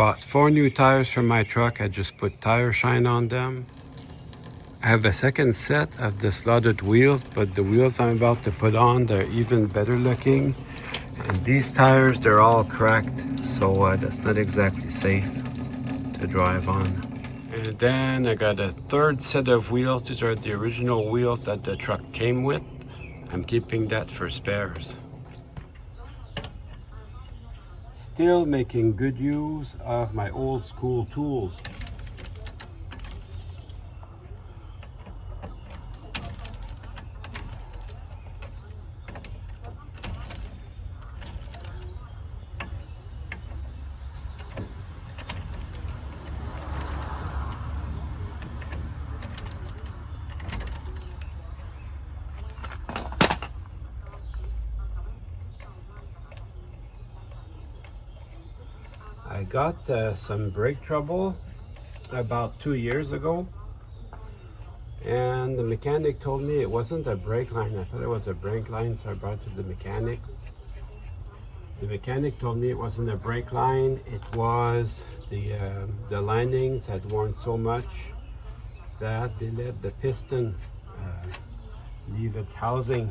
Bought 4 new tires for my truck. I just put tire shine on them. I have a second set of the slotted wheels, but the wheels I'm about to put on, they're even better looking. And these tires, they're all cracked, so that's not exactly safe to drive on. And then I got a third set of wheels. These are the original wheels that the truck came with. I'm keeping that for spares. Still making good use of my old school tools. I got some brake trouble about 2 years ago, and the mechanic told me it wasn't a brake line. I thought it was a brake line, so I brought it to the mechanic. The mechanic told me it wasn't a brake line. It was the linings had worn so much that they let the piston leave its housing.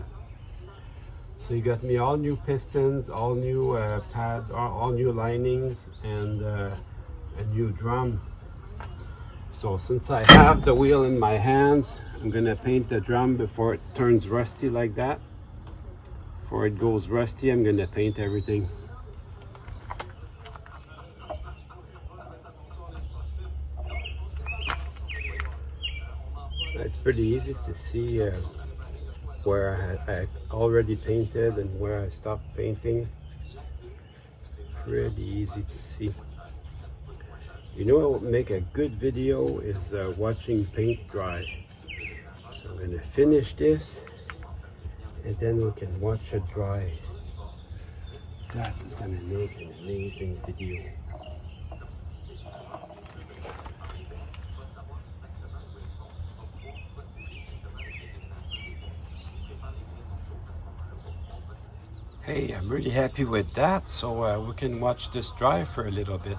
So he got me all new pistons, all new pad, all new linings, and a new drum. So since I have the wheel in my hands, I'm gonna paint the drum before it turns rusty like that. Before it goes rusty, I'm gonna paint everything. It's pretty easy to see where I already painted and where I stopped painting. Pretty easy to see. You know what would make a good video is watching paint dry. So I'm going to finish this and then we can watch it dry. That is going to make an amazing video. Hey, I'm really happy with that, so we can watch this dry for a little bit.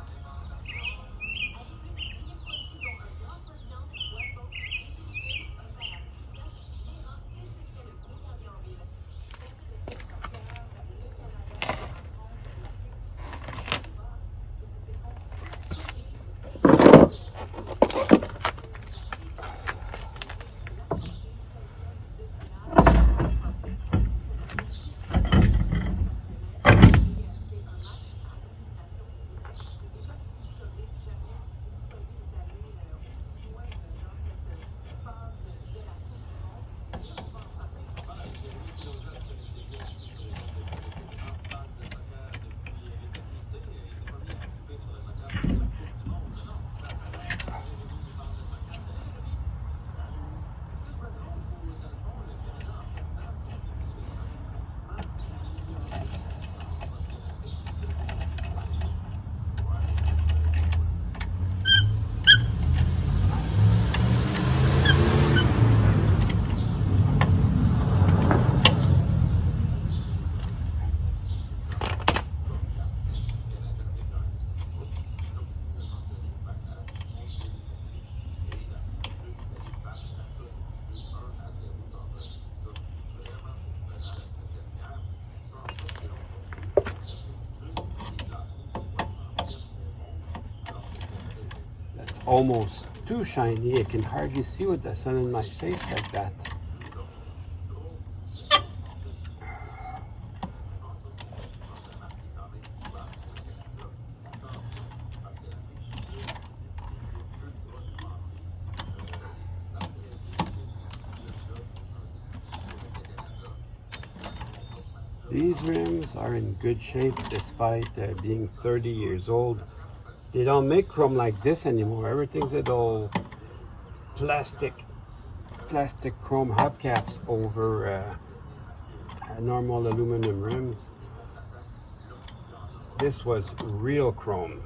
Almost too shiny. I can hardly see with the sun in my face like that. These rims are in good shape despite being 30 years old. They don't make chrome like this anymore. Everything's little plastic chrome hubcaps over normal aluminum rims. This was real chrome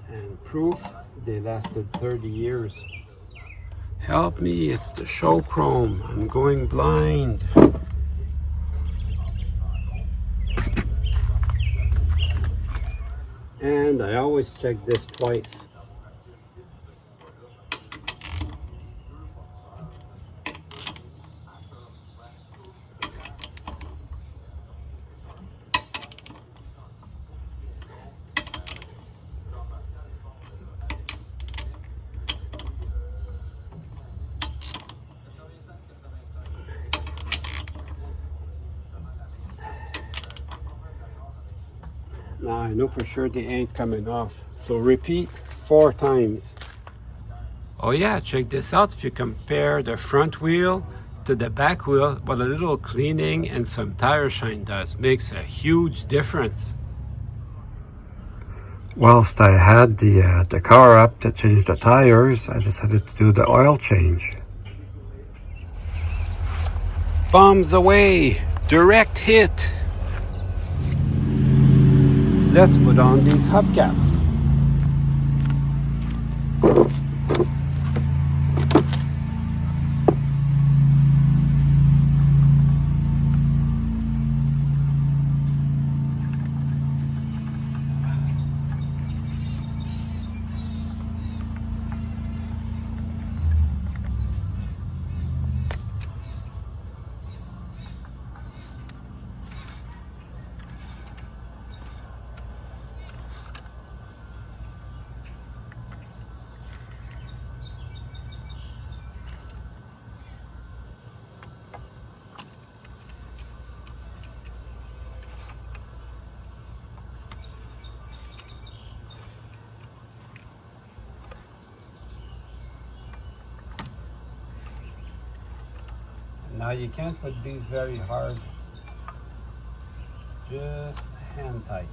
and proof they lasted 30 years. Help me, it's the show chrome. I'm going blind. And I always check this twice. Now I know for sure they ain't coming off. So repeat 4 times. Oh yeah, check this out. If you compare the front wheel to the back wheel, what a little cleaning and some tire shine does makes a huge difference. Whilst I had the car up to change the tires, I decided to do the oil change. Bombs away! Direct hit! Let's put on these hubcaps. Now you can't put these very hard, just hand tight.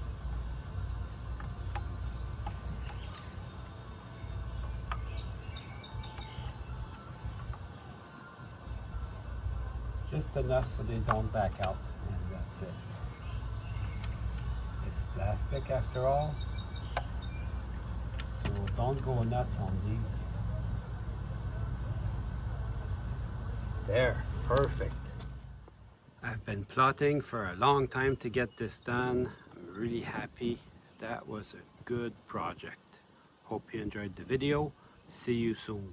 Just enough so they don't back out, and that's it. It's plastic after all, so don't go nuts on these. There, perfect. I've been plotting for a long time to get this done. I'm really happy. That was a good project. Hope you enjoyed the video. See you soon.